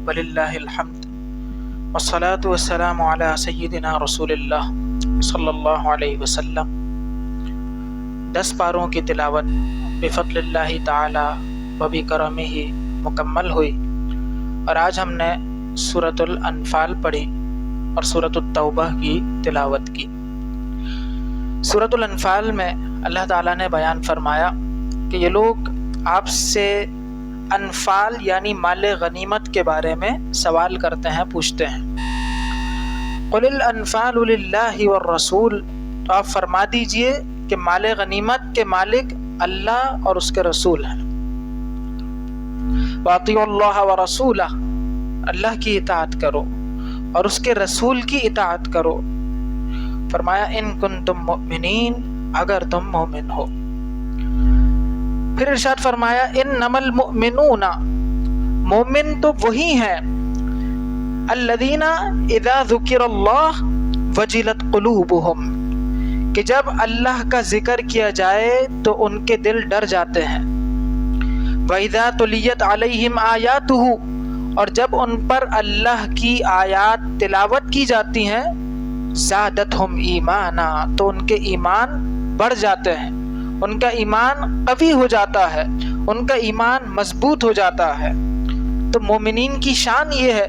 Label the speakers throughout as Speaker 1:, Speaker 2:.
Speaker 1: وللہ الحمد والصلاة والسلام علی سیدنا رسول اللہ صلی اللہ علیہ وسلم۔ 10 پاروں کی تلاوت بفضل اللہ تعالی و بکرمہ مکمل ہوئی، اور آج ہم نے سورۃ الانفال پڑھی اور سورۃ التوبہ کی تلاوت کی۔ سورۃ الانفال میں اللہ تعالیٰ نے بیان فرمایا کہ یہ لوگ آپ سے انفال یعنی مال غنیمت کے بارے میں سوال کرتے ہیں، پوچھتے ہیں۔ قل الانفال للہ والرسول، تو آپ فرما دیجئے کہ مال غنیمت کے مالک اللہ اور اس کے رسول ہیں۔ واطیعوا اللہ ورسولہ، اللہ کی اطاعت کرو اور اس کے رسول کی اطاعت کرو۔ فرمایا ان کنتم مؤمنین، اگر تم مومن ہو۔ پھر ارشاد فرمایا انما المؤمنون، مومن تو وہی ہیں، الذین اذا ذکر اللہ وجلت قلوبہم، کہ جب اللہ کا ذکر کیا جائے تو ان کے دل ڈر جاتے ہیں۔ وَإِذَا تُلِيَتْ عَلَيْهِمْ آيَاتُهُ، اور جب ان پر اللہ کی آیات تلاوت کی جاتی ہیں، زادتہم ایمانا، تو ان کے ایمان بڑھ جاتے ہیں، ان کا ایمان قوی ہو جاتا ہے، ان کا ایمان مضبوط ہو جاتا ہے۔ تو مومنین کی شان یہ ہے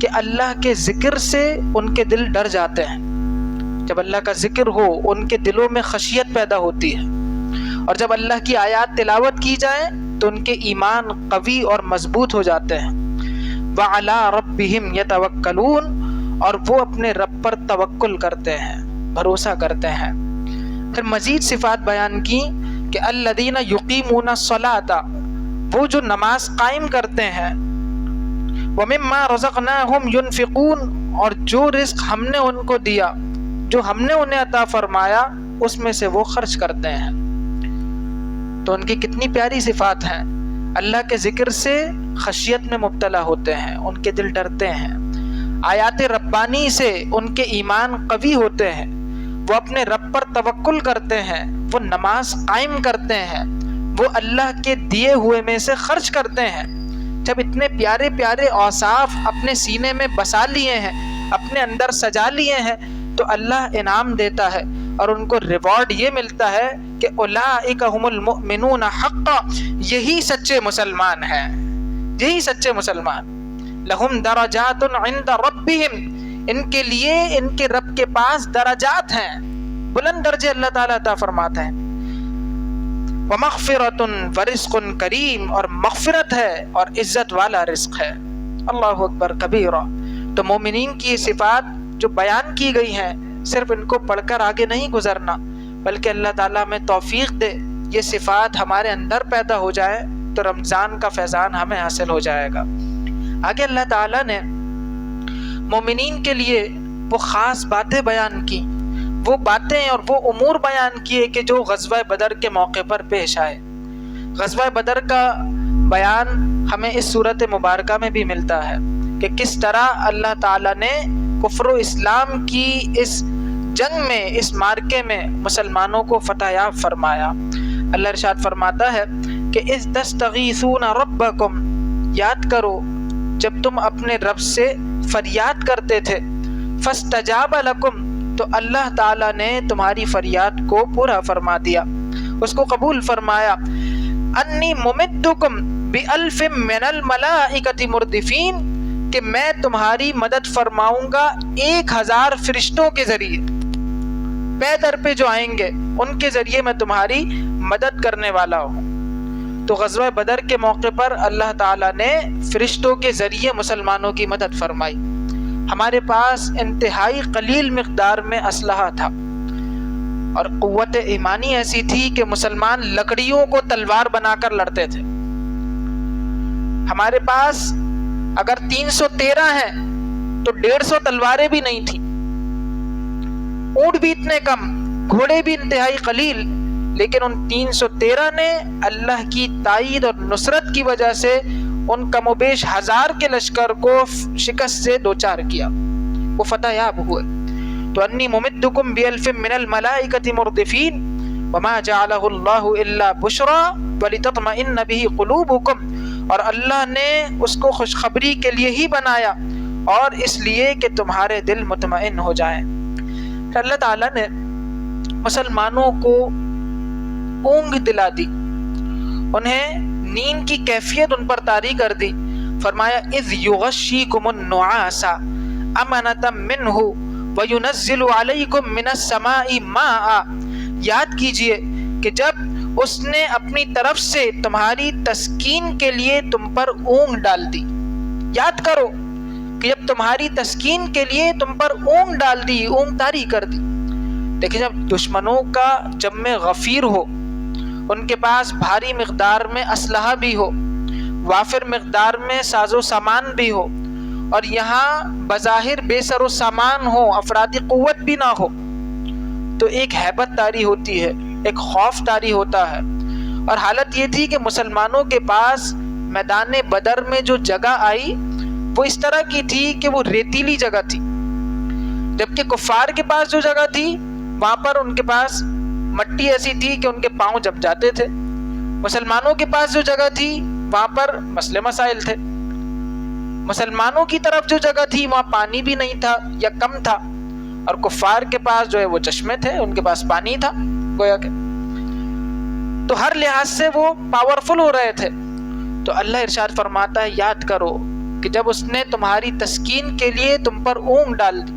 Speaker 1: کہ اللہ کے ذکر سے ان کے دل ڈر جاتے ہیں۔ جب اللہ کا ذکر ہو ان کے دلوں میں خشیت پیدا ہوتی ہے، اور جب اللہ کی آیات تلاوت کی جائیں تو ان کے ایمان قوی اور مضبوط ہو جاتے ہیں۔ وَعَلَىٰ رَبِّهِمْ يَتَوَكَّلُونَ، اور وہ اپنے رب پر توکل کرتے ہیں، بھروسہ کرتے ہیں۔ پھر مزید صفات بیان کی کہ الذین یقیمون الصلاۃ، وہ جو نماز قائم کرتے ہیں، ومما رزقناہم ینفقون، اور جو رزق ہم نے ان کو دیا، جو ہم نے انہیں عطا فرمایا، اس میں سے وہ خرچ کرتے ہیں۔ تو ان کی کتنی پیاری صفات ہیں۔ اللہ کے ذکر سے خشیت میں مبتلا ہوتے ہیں، ان کے دل ڈرتے ہیں، آیات ربانی سے ان کے ایمان قوی ہوتے ہیں، وہ اپنے رب پر توکل کرتے ہیں، وہ نماز قائم کرتے ہیں، وہ اللہ کے دیے ہوئے میں سے خرچ کرتے ہیں۔ جب اتنے پیارے پیارے اوصاف اپنے سینے میں بسا لیے ہیں، اپنے اندر سجا لیے ہیں، تو اللہ انعام دیتا ہے اور ان کو ریوارڈ یہ ملتا ہے کہ اولئک ھم المؤمنون حقا، یہی سچے مسلمان ہیں، یہی سچے مسلمان۔ لہم درجات عند ربہم، ان کے لیے ان کے رب کے پاس درجات ہیں، بلند درجے اللہ تعالیٰ عطا فرماتے ہیں۔ ومغفرۃ ورزق کریم، اور مغفرت ہے اور عزت والا رزق ہے۔ اللہ اکبر کبیرہ۔ تو مومنین کی یہ صفات جو بیان کی گئی ہیں، صرف ان کو پڑھ کر آگے نہیں گزرنا، بلکہ اللہ تعالیٰ ہمیں توفیق دے یہ صفات ہمارے اندر پیدا ہو جائے تو رمضان کا فیضان ہمیں حاصل ہو جائے گا۔ آگے اللہ تعالیٰ نے مومنین کے لیے وہ خاص باتیں بیان کی، وہ باتیں اور وہ امور بیان کیے کہ جو غزوہ بدر کے موقع پر پیش آئے۔ غزوہ بدر کا بیان ہمیں اس صورت مبارکہ میں بھی ملتا ہے کہ کس طرح اللہ تعالیٰ نے کفر و اسلام کی اس جنگ میں، اس مارکے میں مسلمانوں کو فتح یاب فرمایا۔ اللہ ارشاد فرماتا ہے کہ اذ تستغیثون ربکم، یاد کرو جب تم اپنے رب سے فریاد کرتے تھے، فاستجاب لکم، تو اللہ تعالیٰ نے تمہاری فریاد کو پورا فرما دیا، اس کو قبول فرمایا۔ انی ممدکم بألف من الملائکۃ مردفین، کہ میں تمہاری مدد فرماؤں گا 1000 فرشتوں کے ذریعے، پے در پہ جو آئیں گے ان کے ذریعے میں تمہاری مدد کرنے والا ہوں۔ تو غزوہ بدر کے موقع پر اللہ تعالیٰ نے فرشتوں کے ذریعے مسلمانوں کی مدد فرمائی۔ ہمارے پاس انتہائی قلیل مقدار میں اسلحہ تھا، اور قوت ایمانی ایسی تھی کہ مسلمان لکڑیوں کو تلوار بنا کر لڑتے تھے۔ ہمارے پاس اگر 313 ہیں تو 150 تلواریں بھی نہیں تھیں، اونٹ بھی اتنے کم، گھوڑے بھی انتہائی قلیل، لیکن ان 313 نے اللہ کی تائید اور نصرت کی وجہ سے ان کم و بیش 1000 کے لشکر کو شکست سے دوچار کیا، وہ فتح یاب ہوئے۔ تو انی ممدکم بألف من الملائکۃ مردفین، وما جعلہ اللہ الا بشرا ولتطمئن بہ قلوبکم، اور اللہ نے اس کو خوشخبری کے لیے ہی بنایا اور اس لیے کہ تمہارے دل مطمئن ہو جائیں۔ اللہ تعالیٰ نے مسلمانوں کو اونگ دلا دی، انہیں نیند کی کیفیت ان پر طاری کر دی۔ فرمایا اذ یغشیکم النعاس امنۃ منہ وینزل علیکم من السماء ماء، یاد کیجئے کہ جب اس نے اپنی طرف سے تمہاری تسکین کے لیے تم پر اونگ ڈال دی، یاد کرو کہ جب تمہاری تسکین کے لیے تم پر اونگ ڈال دی، اونگ طاری کر دی۔ دیکھیں جب دشمنوں کا جم غفیر ہو، ان کے پاس بھاری مقدار میں اسلحہ بھی ہو، وافر مقدار میں ساز و سامان بھی ہو، اور یہاں بظاہر بے سر و سامان ہو، افرادی قوت بھی نہ ہو، تو ایک ہیبت طاری ہوتی ہے، ایک خوف طاری ہوتا ہے۔ اور حالت یہ تھی کہ مسلمانوں کے پاس میدان بدر میں جو جگہ آئی وہ اس طرح کی تھی کہ وہ ریتیلی جگہ تھی، جبکہ کفار کے پاس جو جگہ تھی وہاں پر ان کے پاس مٹی ایسی تھی کہ ان کے پاؤں جم جاتے تھے۔ مسلمانوں کے پاس جو جگہ تھی وہاں پر مسئلے مسائل تھے، مسلمانوں کی طرف جو جگہ تھی وہاں پانی بھی نہیں تھا یا کم تھا، اور کفار کے پاس جو ہے وہ چشمے تھے، ان کے پاس پانی تھا گویا کہ، تو ہر لحاظ سے وہ پاورفل ہو رہے تھے۔ تو اللہ ارشاد فرماتا ہے یاد کرو کہ جب اس نے تمہاری تسکین کے لیے تم پر اونگ ڈال دی،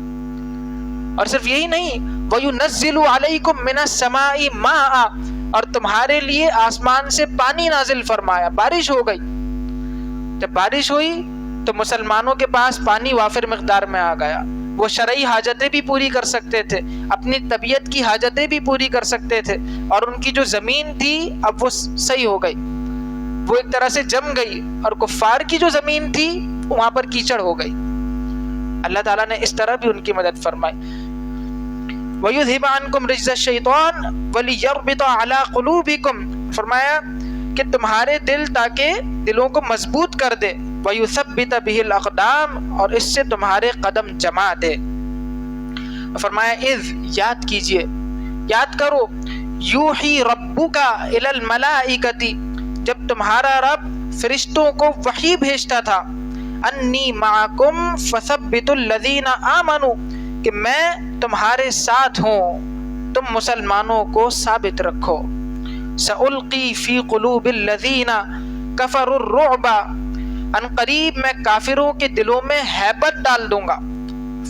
Speaker 1: اور صرف یہی نہیں وَيُنَزِّلُ عَلَيْكُم مِّنَ السَّمَاءِ مَاءً، اور تمہارے لیے آسمان سے پانی نازل فرمایا، بارش ہو گئی۔ جب بارش ہوئی تو مسلمانوں کے پاس پانی وافر مقدار میں آ گیا، وہ شرعی حاجتیں بھی پوری کر سکتے تھے، اپنی طبیعت کی حاجتیں بھی پوری کر سکتے تھے، اور ان کی جو زمین تھی اب وہ صحیح ہو گئی، وہ ایک طرح سے جم گئی، اور کفار کی جو زمین تھی وہاں پر کیچڑ ہو گئی۔ اللہ تعالیٰ نے اس طرح بھی ان کی مدد فرمائی۔ وَيُذْهِبَ عَنْكُمْ رِجْزَ الشَّيْطَانِ وَلِيَرْبِطَ عَلَىٰ قُلُوبِكُمْ، فرمایا کہ تمہارے دل تاکہ دلوں کو مضبوط کر دے، وَيُثَبِّتَ بِهِ الْأَقْدَامِ، اور اس سے تمہارے قدم جما دے۔ فرمایا اذ، یاد کیجئے، یاد کرو، یوحی ربک الی الملائکۃ، جب تمہارا رب فرشتوں کو وحی بھیجتا تھا، انی معکم فثبتوا الذین آمنوا، کہ میں تمہارے ساتھ ہوں، تم مسلمانوں کو ثابت رکھو۔ سألقی فی قلوب الذین کفروا الرعب، ان قریب میں کافروں کے دلوں میں ہیبت ڈال دوں گا۔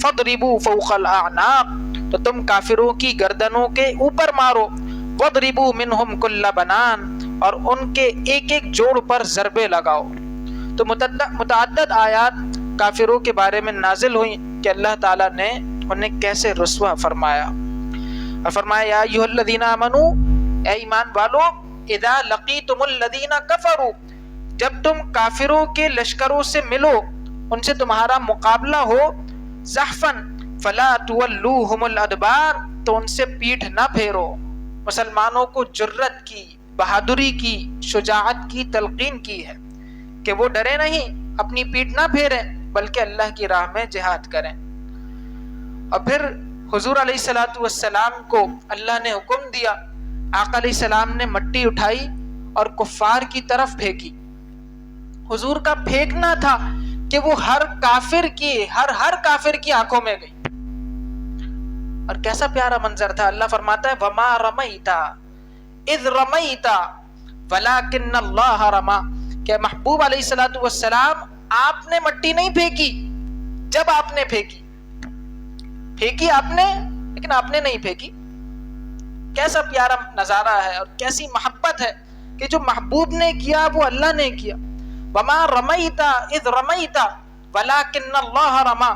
Speaker 1: فاضربوا فوق الاعناق، تو تم کافروں کی گردنوں کے اوپر مارو۔ واضربوا منہم کل بنان، اور ان کے ایک ایک جوڑ پر ضربے لگاؤ۔ تو متعدد آیات کافروں کے بارے میں نازل ہوئیں کہ اللہ تعالیٰ نے انہیں کیسے رسوا فرمایا، اور فرمایا یا ایھا الذین آمنوا، اے ایمان والو، اذا لقیتم الذین کفروا، جب تم کافروں کے لشکروں سے ملو، ان سے تمہارا مقابلہ ہو، زحفاً فلا تولوہم الادبار، تو ان سے پیٹھ نہ پھیرو۔ مسلمانوں کو جرت کی، بہادری کی، شجاعت کی تلقین کی ہے کہ وہ ڈرے نہیں، اپنی پیٹھ نہ پھیریں، بلکہ اللہ کی راہ میں جہاد کریں۔ اور پھر حضور علیہ الصلوۃ والسلام کو اللہ نے حکم دیا، آقا علیہ السلام نے مٹی اٹھائی اور کفار کی طرف پھینکی۔ حضور کا پھینکنا تھا کہ وہ ہر کافر کی آنکھوں میں گئی، اور کیسا پیارا منظر تھا۔ اللہ فرماتا ہے وما رمیت اذ رمیت ولکن اللہ رمی، کہ محبوب علیہ الصلوۃ والسلام آپ نے مٹی نہیں پھینکی جب آپ نے پھینکی آپ نے، لیکن آپ نے نہیں پھینکی۔ کیسا پیارا نظارہ ہے اور کیسی محبت ہے کہ جو محبوب نے کیا وہ اللہ نے کیا۔ وما رمیت اذ رمیت ولکن اللہ رمی،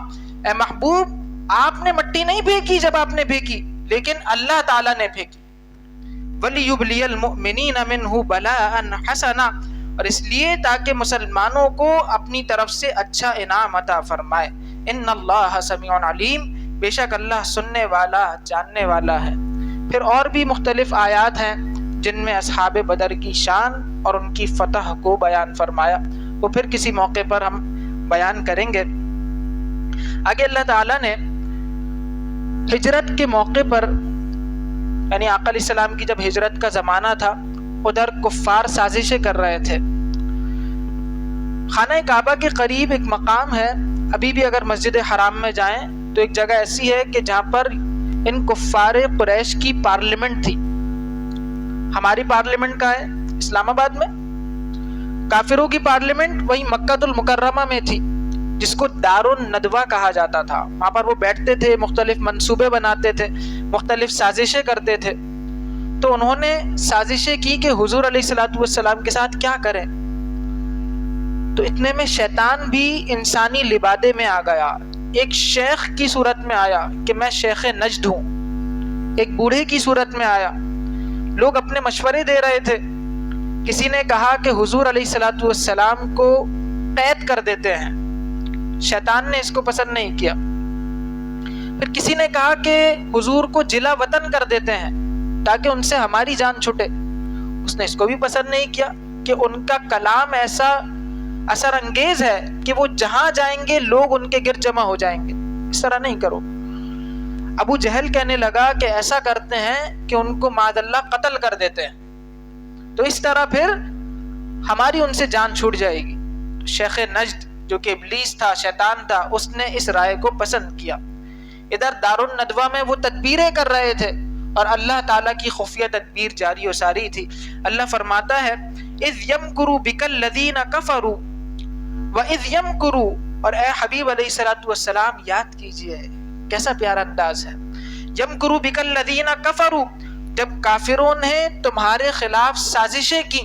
Speaker 1: اے محبوب آپ نے مٹی نہیں پھینکی جب آپ نے پھینکی، لیکن اللہ تعالیٰ نے پھینکی۔ وَلِيُبْلِيَ الْمُؤْمِنِينَ مِنْهُ بَلَاءً حَسَنًا، اور اس لیے تاکہ مسلمانوں کو اپنی طرف سے اچھا انعام عطا فرمائے۔ ان اللہ سمیع علیم، بے شک اللہ سننے والا، جاننے والا ہے۔ پھر اور بھی مختلف آیات ہیں جن میں اصحاب بدر کی شان اور ان کی فتح کو بیان فرمایا، وہ پھر کسی موقع پر ہم بیان کریں گے۔ آگے اللہ تعالیٰ نے ہجرت کے موقع پر یعنی آقا علیہ السلام کی جب ہجرت کا زمانہ تھا، ادھر کفار سازشیں کر رہے تھے۔ خانہ کعبہ کے قریب ایک مقام ہے، ابھی بھی اگر مسجد حرام میں جائیں تو ایک جگہ ایسی ہے کہ جہاں پر ان کفار قریش کی پارلیمنٹ تھی۔ ہماری پارلیمنٹ کہاں ہے؟ اسلام آباد میں۔ کافروں کی پارلیمنٹ وہی مکہ المکرمہ میں تھی، جس کو دار الندوہ کہا جاتا تھا۔ وہاں پر وہ بیٹھتے تھے، مختلف منصوبے بناتے تھے، مختلف سازشیں کرتے تھے۔ تو انہوں نے سازشیں کی کہ حضور علیہ السلام کے ساتھ کیا کریں۔ تو اتنے میں شیطان بھی انسانی لبادے میں آ گیا، ایک شیخ کی صورت میں آیا کہ میں شیخ نجد ہوں، ایک بوڑھے کی صورت میں آیا۔ لوگ اپنے مشورے دے رہے تھے۔ کسی نے کہا کہ حضور علیہ السلام کو قید کر دیتے ہیں، شیطان نے اس کو پسند نہیں کیا۔ پھر کسی نے کہا کہ حضور کو جلا وطن کر دیتے ہیں تاکہ ان سے ہماری جان چھٹے، اس نے اس کو بھی پسند نہیں کیا کہ ان کا کلام ایسا اثر انگیز ہے کہ وہ جہاں جائیں گے لوگ ان کے گرد جمع ہو جائیں گے، اس طرح نہیں کرو۔ ابو جہل کہنے لگا کہ ایسا کرتے ہیں کہ ان کو معاذ اللہ قتل کر دیتے ہیں، تو اس طرح پھر ہماری ان سے جان چھوٹ جائے گی۔ شیخ نجد جو کہ ابلیس تھا، شیطان تھا، اس نے اس رائے کو پسند کیا۔ ادھر دار الندوہ میں وہ تدبیریں کر رہے تھے اور اللہ تعالیٰ کی خفیہ تدبیر جاری و ساری تھی۔ اللہ فرماتا ہے اذ یمکروا بک الذین کفروا واذ یمکروا، اور اے حبیب علیہ السلام یاد کیجئے کیسا پیارا انداز ہے۔ یمکروا بک الذین کفروا، جب کافروں نے تمہارے خلاف سازشیں کی،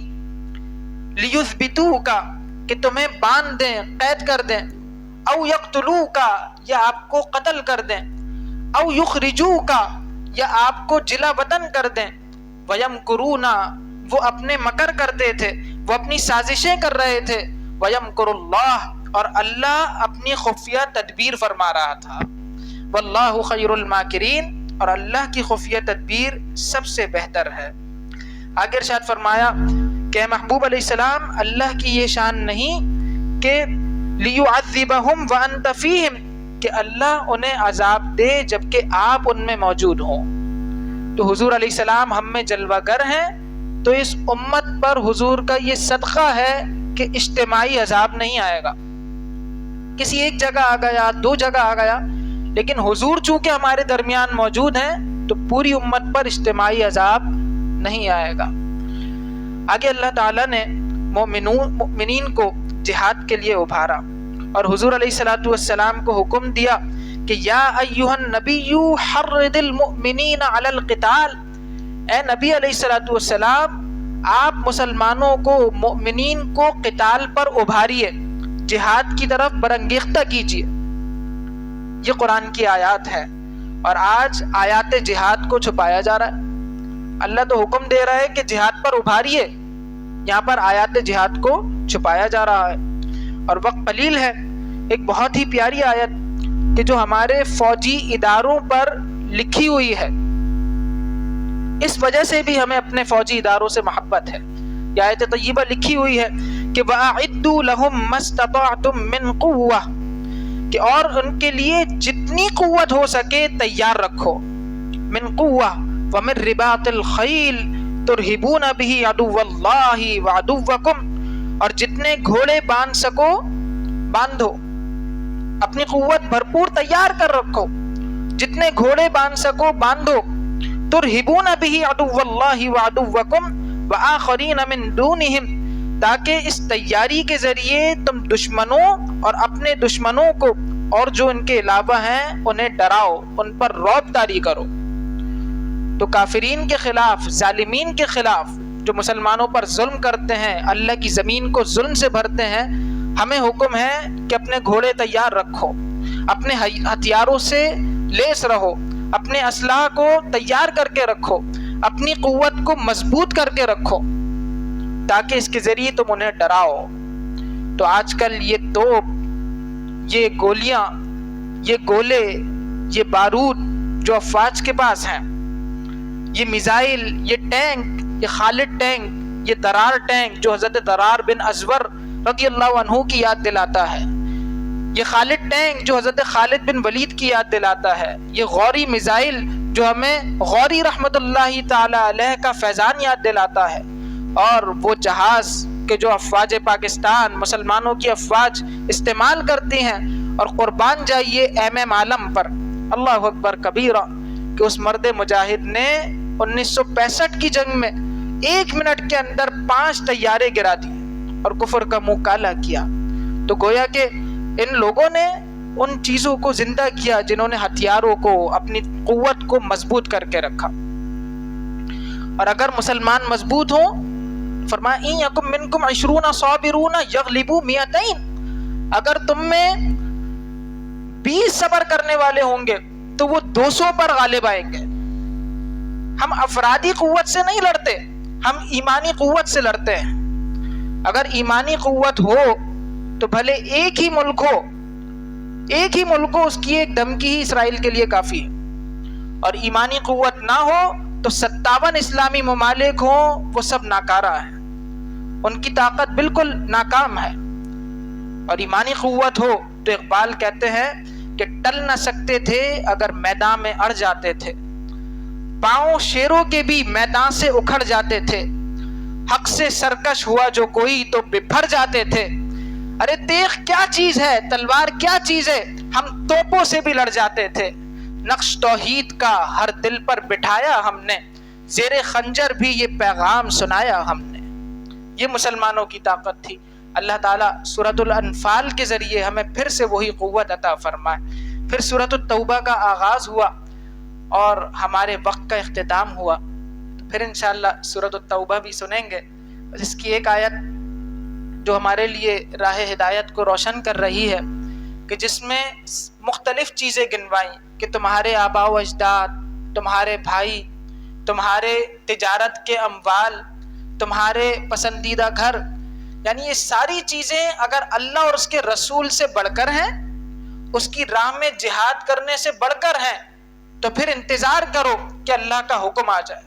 Speaker 1: لیثبتوک، کہ تمہیں باندھ دیں، قید کر دیں، او یقتلوک، یا آپ کو قتل کر دیں، او یخرجوک، یا آپ کو جلا وطن کر دیں، وَيَمْكُرُونَ، وہ اپنے مکر کرتے تھے، وہ اپنی سازشیں کر رہے تھے، وَيَمْكُرُ اللَّهُ، اور اللہ اپنی خفیہ تدبیر فرما رہا تھا، وَاللَّهُ خَيْرُ الْمَاكِرِينَ، اور اللہ کی خفیہ تدبیر سب سے بہتر ہے۔ آگے ارشاد فرمایا کہ محبوب علیہ السلام، اللہ کی یہ شان نہیں کہ لِيُعَذِّبَهُمْ وَأَنْتَ فِيهِمْ، کہ اللہ انہیں عذاب دے جبکہ آپ ان میں موجود ہوں۔ تو حضور علیہ السلام ہم میں جلوہ گر ہیں، تو اس امت پر حضور کا یہ صدقہ ہے کہ اجتماعی عذاب نہیں آئے گا۔ کسی ایک جگہ آ گیا، دو جگہ آ گیا، لیکن حضور چونکہ ہمارے درمیان موجود ہیں تو پوری امت پر اجتماعی عذاب نہیں آئے گا۔ آگے اللہ تعالیٰ نے مومنین کو جہاد کے لیے ابھارا اور حضور علیہ السلام کو حکم دیا کہ یا ایھا النبی حرض المؤمنین علی القتال، اے نبی علیہ السلام آپ مسلمانوں کو، مؤمنین کو قتال پر ابھاریے، جہاد کی طرف برانگیختہ کیجیے۔ یہ قرآن کی آیات ہے، اور آج آیات جہاد کو چھپایا جا رہا ہے۔ اللہ تو حکم دے رہا ہے کہ جہاد پر ابھاریے، یہاں پر آیات جہاد کو چھپایا جا رہا ہے۔ اور وقت قلیل ہے، ایک بہت ہی پیاری آیت کہ جو ہمارے فوجی اداروں پر لکھی ہوئی ہے، اس وجہ سے بھی ہمیں اپنے فوجی اداروں سے محبت ہے۔ یہ آیت طیبہ لکھی ہوئی ہے کہ وَأَعِدُّوا لَهُم مَّا اسْتَطَعْتُم مِّن قُوَّةٍ، کہ اور ان کے لیے جتنی قوت ہو سکے تیار رکھو، من قوہ ومن رباط الخیل ترہبون بہ عدو اللہ وعدوکم، اور جتنے گھوڑے باندھ سکو باندھو، اپنی قوت بھرپور تیار کر رکھو، جتنے گھوڑے باندھ سکو باندھو، ترہبون بہ عدو اللہ وعدوکم وآخرین من دونہم، تاکہ اس تیاری کے ذریعے تم دشمنوں اور اپنے دشمنوں کو اور جو ان کے علاوہ ہیں انہیں ڈراؤ، ان پر رعب طاری کرو۔ تو کافرین کے خلاف، ظالمین کے خلاف جو مسلمانوں پر ظلم کرتے ہیں، اللہ کی زمین کو ظلم سے بھرتے ہیں، ہمیں حکم ہے کہ اپنے گھوڑے تیار رکھو، اپنے ہتھیاروں سے لیس رہو، اپنے اسلحہ کو تیار کر کے رکھو، اپنی قوت کو مضبوط کر کے رکھو، تاکہ اس کے ذریعے تم انہیں ڈراؤ۔ تو آج کل یہ توپ، یہ گولیاں، یہ گولے، یہ بارود جو افواج کے پاس ہیں، یہ میزائل، یہ ٹینک، یہ خالد ٹینک، یہ درار ٹینک جو حضرت درار بن ازور رضی اللہ عنہ کی یاد دلاتا ہے، یہ خالد ٹینک جو حضرت خالد بن ولید کی یاد دلاتا ہے، یہ غوری میزائل جو ہمیں غوری رحمت اللہ تعالی علیہ کا فیضان یاد دلاتا ہے، اور وہ جہاز کہ جو افواج پاکستان مسلمانوں کی افواج استعمال کرتی ہیں، اور قربان جائیے ایم عالم پر، اللہ اکبر کبیرہ، کہ اس مرد مجاہد نے 1965 کی جنگ میں 1 منٹ کے اندر 5 طیارے گرا دیے اور کفر کا منہ کالا کیا۔ تو گویا کہ ان لوگوں نے ان چیزوں کو زندہ کیا جنہوں نے ہتھیاروں کو، اپنی قوت کو مضبوط کر کے رکھا۔ اور اگر مسلمان مضبوط ہوں، فرمایا اِن یکم منکم 20 صابرون یغلبوا 200، اگر تم میں 20 صبر کرنے والے ہوں گے تو وہ 200 پر غالب آئیں گے۔ ہم افرادی قوت سے نہیں لڑتے، ہم ایمانی قوت سے لڑتے ہیں۔ اگر ایمانی قوت ہو تو بھلے ایک ہی ملک ہو، اس کی ایک دھمکی ہی اسرائیل کے لیے کافی ہے، اور ایمانی قوت نہ ہو تو 57 اسلامی ممالک ہوں، وہ سب ناکارہ ہیں، ان کی طاقت بالکل ناکام ہے۔ اور ایمانی قوت ہو تو اقبال کہتے ہیں کہ ٹل نہ سکتے تھے اگر میدان میں اڑ جاتے تھے، پاؤں شیروں کے بھی میدان سے اکھڑ جاتے تھے، حق سے سرکش ہوا جو کوئی تو بپھر جاتے تھے۔ ارے تیغ کیا چیز ہے، تلوار کیا چیز ہے، ہم توپوں سے بھی لڑ جاتے تھے، نقش توحید کا ہر دل پر بٹھایا ہم نے، زیر خنجر بھی یہ پیغام سنایا ہم نے۔ یہ مسلمانوں کی طاقت تھی۔ اللہ تعالیٰ سورۃ الانفال کے ذریعے ہمیں پھر سے وہی قوت عطا فرمائے۔ پھر سورۃ التوبہ کا آغاز ہوا اور ہمارے وقت کا اختتام ہوا، تو پھر انشاءاللہ سورۃ التوبہ بھی سنیں گے۔ اس کی ایک آیت جو ہمارے لیے راہ ہدایت کو روشن کر رہی ہے، کہ جس میں مختلف چیزیں گنوائیں کہ تمہارے آباء و اجداد، تمہارے بھائی، تمہارے تجارت کے اموال، تمہارے پسندیدہ گھر، یعنی یہ ساری چیزیں اگر اللہ اور اس کے رسول سے بڑھ کر ہیں، اس کی راہ میں جہاد کرنے سے بڑھ کر ہیں، تو پھر انتظار کرو کہ اللہ کا حکم آ جائے۔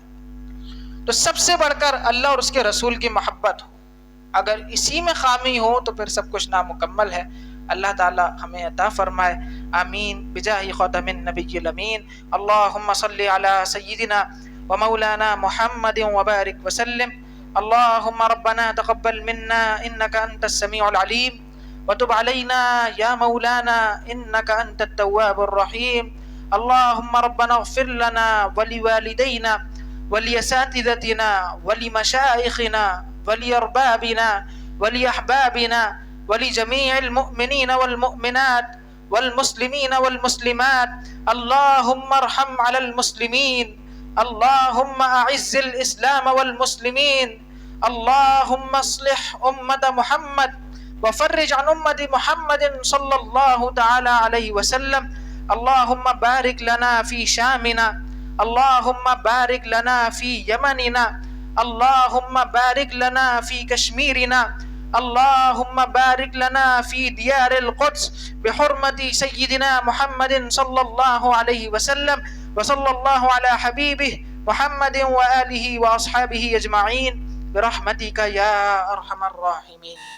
Speaker 1: تو سب سے بڑھ کر اللہ اور اس کے رسول کی محبت ہو، اگر اسی میں خامی ہو تو پھر سب کچھ نامکمل ہے۔ اللہ تعالی ہمیں عطا فرمائے، آمین بجاہ خاتم النبی الامین۔ اللہم صلی علی سیدنا و مولانا محمد وبارک وسلم۔ اللہم ربنا تقبل منا انک انت السمیع العلیم وتب علینا یا مولانا انک انت التواب الرحیم۔ اللہم ربنا اغفر لنا ولوالدینا ولاساتذتنا ولمشائخنا ولأربابنا ولأحبابنا ولجميع المؤمنين والمؤمنات والمسلمين والمسلمات۔ اللهم ارحم على المسلمين، اللهم أعز الإسلام والمسلمين، اللهم اصلح أمة محمد وفرج عن أمة محمد صلى الله تعالى عليه وسلم۔ اللهم بارك لنا في شامنا، اللهم بارك لنا في يمننا، اللهم بارك لنا في كشميرنا، اللهم بارك لنا في ديار القدس بحرمة سيدنا محمد صلى الله عليه وسلم، وصلى الله على حبيبه محمد وآله وأصحابه أجمعين برحمتك يا أرحم الراحمين۔